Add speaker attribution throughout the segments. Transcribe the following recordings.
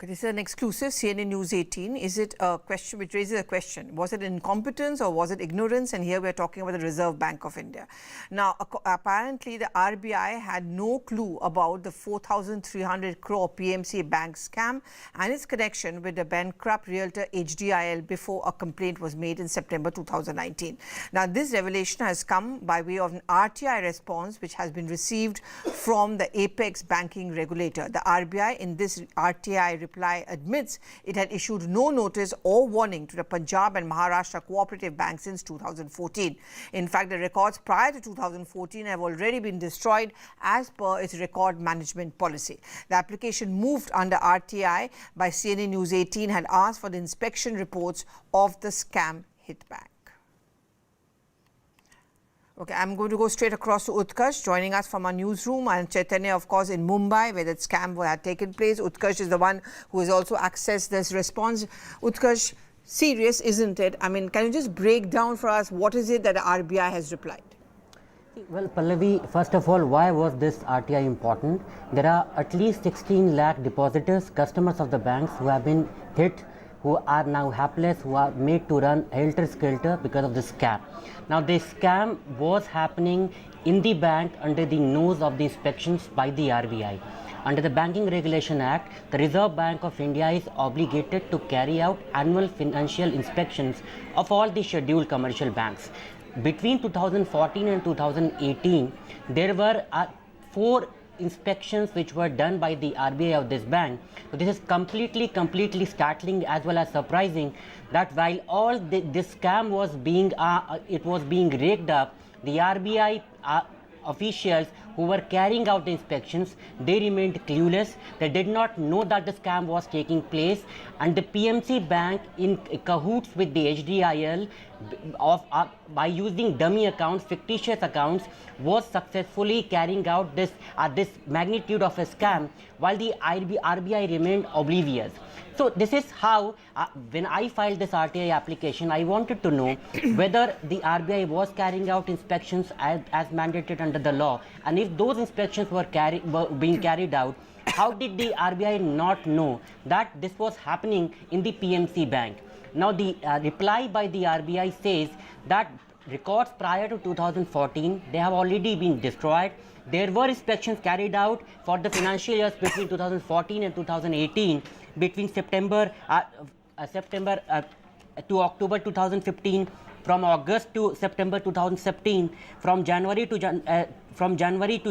Speaker 1: Okay, this is an exclusive CNN News 18. Is it a question which raises a question? Was it incompetence or was it ignorance? And here we are talking about the Reserve Bank of India. Now, apparently the RBI had no clue about the 4,300 crore PMC Bank scam and its connection with the bankrupt realtor HDIL before a complaint was made in September 2019. Now, this revelation has come by way of an RTI response which has been received from the apex banking regulator. The RBI in this RTI reply admits it had issued no notice or warning to the Punjab and Maharashtra cooperative banks since 2014. In fact, the records prior to 2014 have already been destroyed as per its record management policy. The application moved under RTI by CNN News 18 had asked for the inspection reports of the scam hit bank. Okay, I'm going to go straight across to Utkarsh, joining us from our newsroom, and Chaitanya, of course, in Mumbai, where that scam had taken place. Utkarsh is the one who has also accessed this response. Utkarsh, serious, isn't it? I mean, can you just break down for us what is it that the RBI has replied?
Speaker 2: Well, Pallavi, first of all, why was this RTI important? There are at least 16 lakh depositors, customers of the banks who have been hit, who are now helpless, who are made to run helter-skelter because of this scam. Now, this scam was happening in the bank under the nose of the inspections by the RBI. Under the Banking Regulation Act, the Reserve Bank of India is obligated to carry out annual financial inspections of all the scheduled commercial banks. Between 2014 and 2018, there were 4 inspections which were done by the RBI of this bank. So this is completely startling as well as surprising that while all this scam was being raked up, the RBI officials who were carrying out the inspections, they remained clueless. They did not know that the scam was taking place, and the PMC Bank, in cahoots with the HDIL, by using dummy accounts, fictitious accounts, was successfully carrying out this magnitude of a scam, while the RBI remained oblivious. So this is how, when I filed this RTI application, I wanted to know whether the RBI was carrying out inspections as mandated under the law, and if those inspections were being carried out, how did the RBI not know that this was happening in the PMC Bank? Now, the reply by the RBI says that records prior to 2014, they have already been destroyed. There were inspections carried out for the financial years between 2014 and 2018, between September to October 2015, from August to September 2017, from January to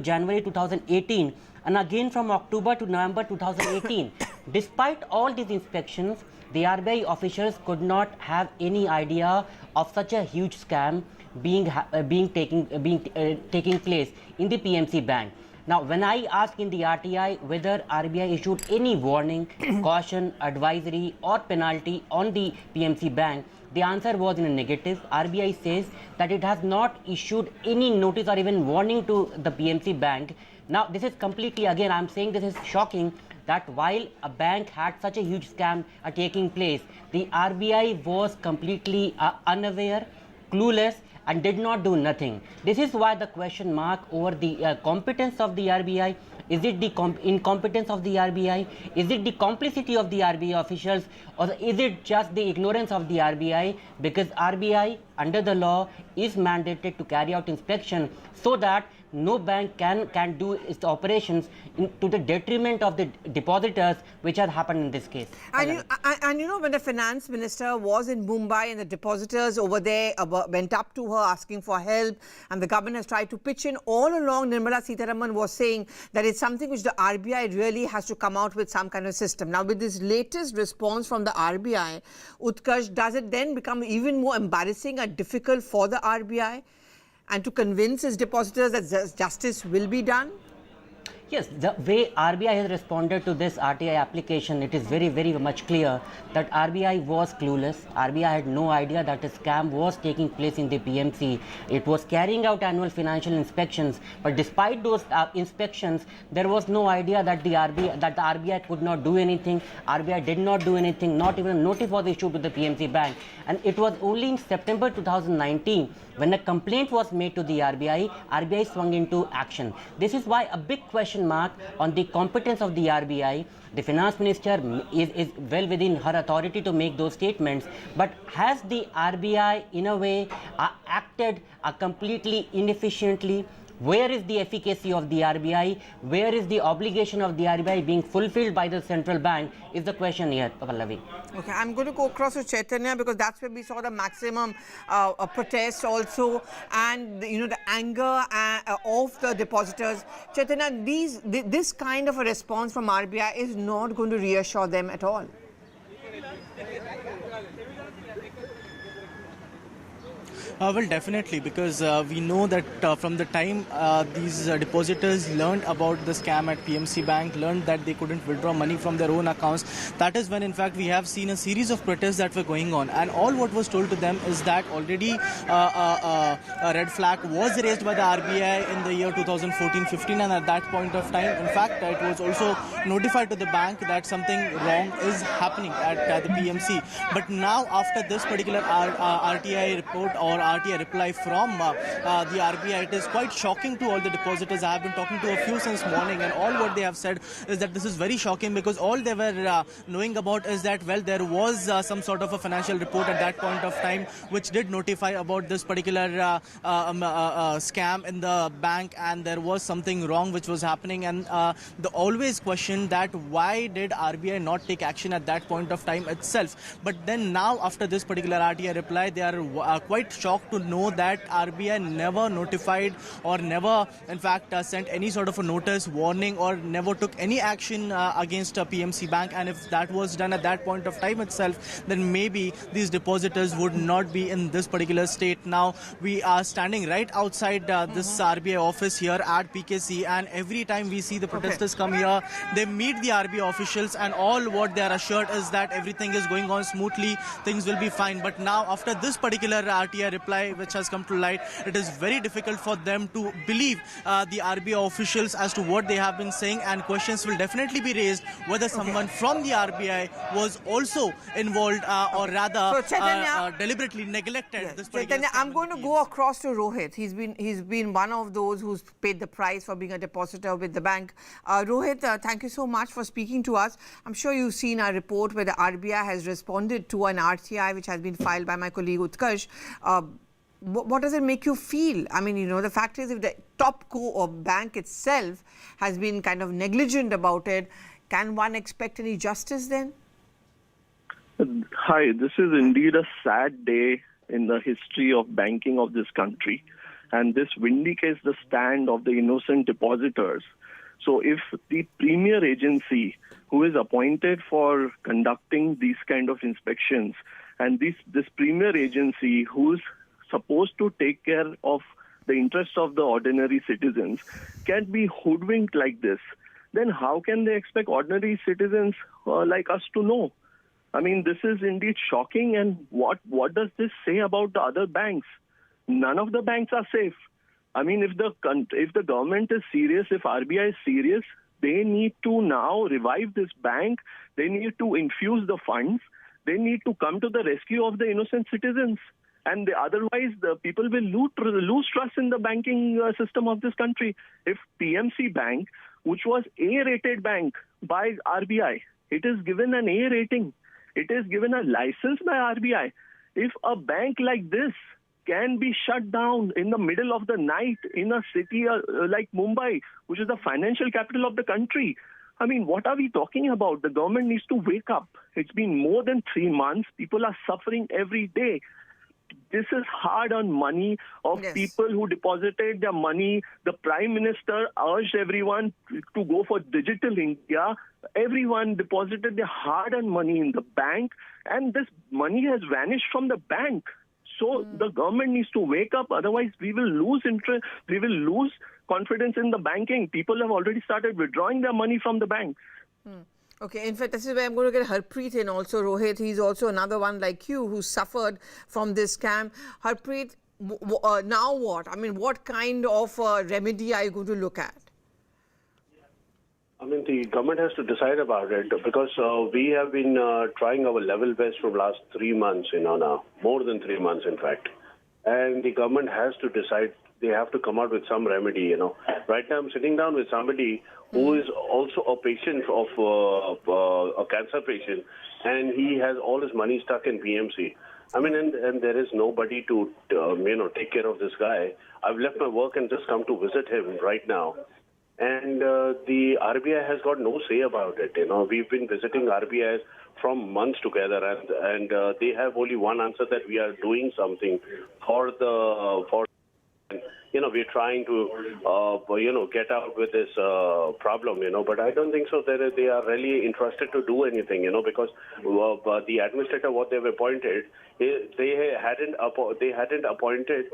Speaker 2: January 2018, and again from October to November 2018. Despite all these inspections, the RBI officials could not have any idea of such a huge scam taking place in the PMC Bank. Now, when I asked in the RTI whether RBI issued any warning, caution, advisory or penalty on the PMC Bank, the answer was in a negative. RBI says that it has not issued any notice or even warning to the PMC Bank. Now, this is completely, again, I am saying this is shocking, that while a bank had such a huge scam taking place, the RBI was completely unaware, clueless, and did not do nothing. This is why the question mark over the competence of the RBI. Is it the incompetence of the RBI? Is it the complicity of the RBI officials? Or is it just the ignorance of the RBI? Because RBI, under the law, is mandated to carry out inspection so that no bank can do its operations to the detriment of the depositors, which has happened in this case.
Speaker 1: And you know, when the finance minister was in Mumbai and the depositors over there went up to her asking for help, and the government has tried to pitch in, all along Nirmala Sitharaman was saying that it's something which the RBI really has to come out with some kind of system. Now, with this latest response from the RBI, Utkarsh, does it then become even more embarrassing and difficult for the RBI and to convince its depositors that justice will be done?
Speaker 2: Yes, the way RBI has responded to this RTI application, it is very much clear that RBI was clueless. RBI had no idea that a scam was taking place in the PMC. It was carrying out annual financial inspections, but despite those inspections, there was no idea that the RBI could not do anything. RBI did not do anything, not even a notice was issued to the PMC Bank. And it was only in September 2019 when a complaint was made to the RBI swung into action. This is why a big question question mark on the competence of the RBI. The finance minister is well within her authority to make those statements, but has the RBI in a way acted completely inefficiently? Where is the efficacy of the RBI? Where is the obligation of the RBI being fulfilled by the central bank is the question here, Pallavi.
Speaker 1: Okay, I'm going to go across to Chaitanya because that's where we saw the maximum protest also, and the anger of the depositors. Chaitanya, this kind of a response from RBI is not going to reassure them at all.
Speaker 3: Well, definitely, because we know that from the time these depositors learned about the scam at PMC Bank, learned that they couldn't withdraw money from their own accounts, that is when, in fact, we have seen a series of protests that were going on. And all what was told to them is that already a red flag was raised by the RBI in the year 2014-15, and at that point of time, in fact, it was also notified to the bank that something wrong is happening at the PMC. But now, after this particular RTI report or RTI reply from the RBI, it is quite shocking to all the depositors. I have been talking to a few since morning, and all what they have said is that this is very shocking, because all they were knowing about is that, well, there was some sort of a financial report at that point of time which did notify about this particular scam in the bank, and there was something wrong which was happening, and the always question that why did RBI not take action at that point of time itself. But then now, after this particular RTI reply, they are quite shocked to know that RBI never notified or never, in fact, sent any sort of a notice, warning, or never took any action against PMC Bank. And if that was done at that point of time itself, then maybe these depositors would not be in this particular state. Now, we are standing right outside this RBI office here at PKC, and every time we see the protesters come here, they meet the RBI officials, and all what they are assured is that everything is going on smoothly, things will be fine. But now, after this particular RTI reply which has come to light, it is very difficult for them to believe the RBI officials as to what they have been saying, and questions will definitely be raised whether someone from the RBI was also involved or rather deliberately neglected this particular
Speaker 1: Chaitanya, I'm going to go across to Rohit. He's been one of those who's paid the price for being a depositor with the bank. Rohit, thank you so much for speaking to us. I'm sure you've seen our report where the RBI has responded to an RTI which has been filed by my colleague Utkarsh. What does it make you feel? I mean, the fact is, if the top co or bank itself has been kind of negligent about it, can one expect any justice then?
Speaker 4: Hi, this is indeed a sad day in the history of banking of this country. And this vindicates the stand of the innocent depositors. So if the premier agency who is appointed for conducting these kind of inspections, and this premier agency who's supposed to take care of the interests of the ordinary citizens can be hoodwinked like this, then how can they expect ordinary citizens like us to know? I mean, this is indeed shocking. And what does this say about the other banks? None of the banks are safe. I mean, if the government is serious, if RBI is serious, they need to now revive this bank. They need to infuse the funds. They need to come to the rescue of the innocent citizens. And otherwise, the people will lose trust in the banking system of this country. If PMC Bank, which was A-rated bank by RBI, it is given an A rating. It is given a license by RBI. If a bank like this can be shut down in the middle of the night in a city like Mumbai, which is the financial capital of the country, I mean, what are we talking about? The government needs to wake up. It's been more than 3 months. People are suffering every day. This is hard-earned money of people who deposited their money. The Prime Minister urged everyone to go for digital India. Everyone deposited their hard-earned money in the bank, and this money has vanished from the bank. So the government needs to wake up. Otherwise, we will lose interest. We will lose confidence in the banking. People have already started withdrawing their money from the bank.
Speaker 1: Okay, in fact, this is where I'm going to get Harpreet in also, Rohit. He's also another one like you who suffered from this scam. Harpreet, now what? I mean, what kind of remedy are you going to look at?
Speaker 5: I mean, the government has to decide about it, because we have been trying our level best for the last 3 months, now, more than 3 months, in fact. And the government has to decide. They have to come out with some remedy, Right now, I'm sitting down with somebody who is also a patient of a cancer patient, and he has all his money stuck in PMC. I mean, and there is nobody to take care of this guy. I've left my work and just come to visit him right now. And the RBI has got no say about it. We've been visiting RBI from months together, and they have only one answer, that we are doing something for we're trying to get out with this problem, but I don't think so that they are really interested to do anything, because the administrator, what they've appointed, they hadn't appointed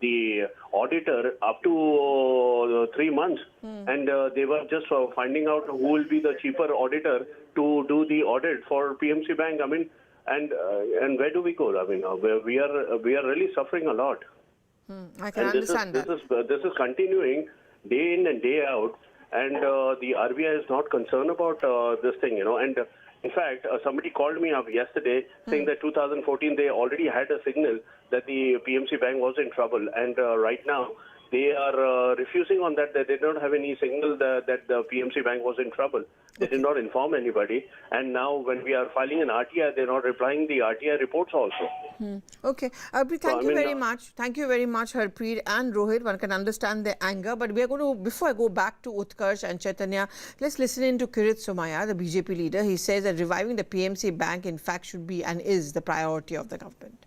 Speaker 5: the auditor up to 3 months, and they were just finding out who will be the cheaper auditor to do the audit for PMC Bank. I mean, and where do we go? I mean, we are really suffering a lot.
Speaker 1: I can understand that.
Speaker 5: This is continuing day in and day out, and the RBI is not concerned about this thing, And in fact, somebody called me up yesterday saying that 2014 they already had a signal that the PMC Bank was in trouble, and right now they are refusing on that. They did not have any signal that the PMC Bank was in trouble. They did not inform anybody. And now when we are filing an RTI, they're not replying the RTI reports also.
Speaker 1: Okay. Thank you very much. Thank you very much, Harpreet and Rohit. One can understand their anger. But we are going to, before I go back to Utkarsh and Chaitanya, let's listen in to Kirit Somaya, the BJP leader. He says that reviving the PMC Bank, in fact, should be and is the priority of the government.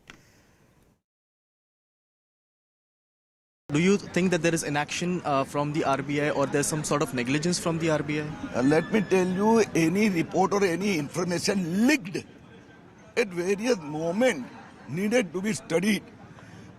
Speaker 3: Do you think that there is inaction from the RBI, or there's some sort of negligence from the RBI?
Speaker 6: Let me tell you, any report or any information leaked at various moments needed to be studied.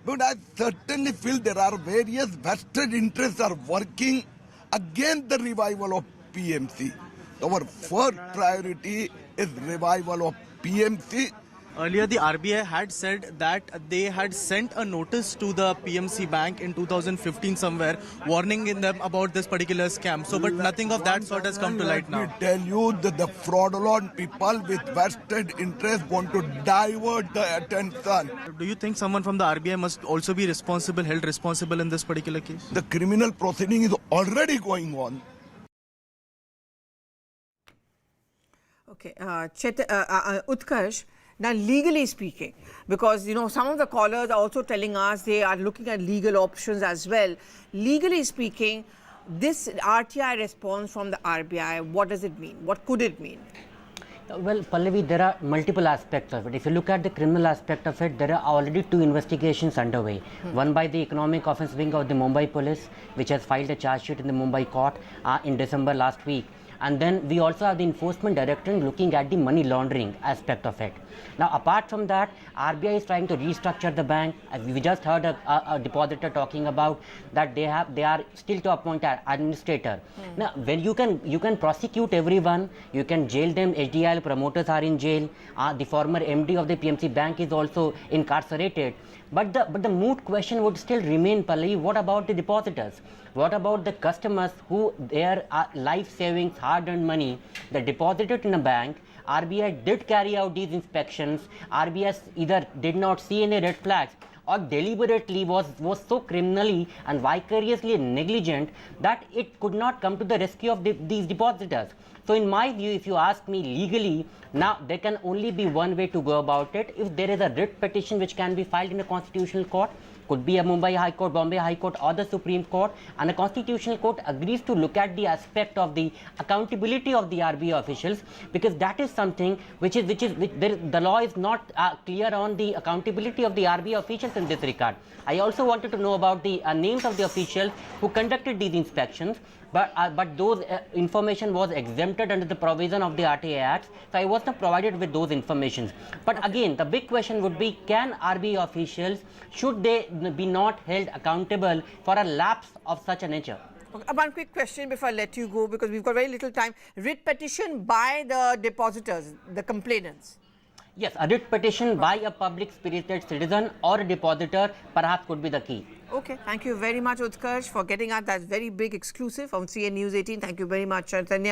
Speaker 6: But I certainly feel there are various vested interests are working against the revival of PMC. Our first priority is revival of PMC.
Speaker 3: Earlier, the RBI had said that they had sent a notice to the PMC Bank in 2015 somewhere, warning them about this particular scam. So, but nothing of that sort has come to light now.
Speaker 6: Let me tell you that the fraudulent people with vested interest want to divert the attention.
Speaker 3: Do you think someone from the RBI must also be held responsible in this particular case?
Speaker 6: The criminal proceeding is already going on.
Speaker 1: Okay, Utkarsh. Now, legally speaking, because, some of the callers are also telling us they are looking at legal options as well. Legally speaking, this RTI response from the RBI, what does it mean? What could it mean?
Speaker 2: Well, Pallavi, there are multiple aspects of it. If you look at the criminal aspect of it, there are already 2 investigations underway. One by the Economic Offence Wing of the Mumbai Police, which has filed a charge sheet in the Mumbai court in December last week. And then we also have the Enforcement Directorate looking at the money laundering aspect of it. Now, apart from that, RBI is trying to restructure the bank. We just heard a depositor talking about that they are still to appoint an administrator. Now, when you can prosecute everyone, you can jail them. HDIL promoters are in jail. The former MD of the PMC Bank is also incarcerated. But the moot question would still remain, Pallavi. What about the depositors? What about the customers who their life savings, hard-earned money, they deposited in a bank? RBI did carry out these inspections. RBI either did not see any red flags or deliberately was so criminally and vicariously negligent that it could not come to the rescue of these depositors. So in my view, if you ask me legally, now there can only be one way to go about it. If there is a writ petition which can be filed in a constitutional court, could be a Mumbai High Court, Bombay High Court or the Supreme Court, and the Constitutional Court agrees to look at the aspect of the accountability of the RBI officials, because that is something which the law is not clear on the accountability of the RBI officials in this regard. I also wanted to know about the names of the officials who conducted these inspections, but those information was exempted under the provision of the RTI Act, so I was not provided with those informations. But again, the big question would be, can RBI officials, should they be not held accountable for a lapse of such a nature?
Speaker 1: Okay, one quick question before I let you go, because we've got very little time. Writ petition by the depositors, the complainants.
Speaker 2: Yes, a writ petition by a public-spirited citizen or a depositor perhaps could be the key.
Speaker 1: Okay, thank you very much, Utkarsh, for getting out that very big exclusive on CNN News 18. Thank you very much, Chaitanya.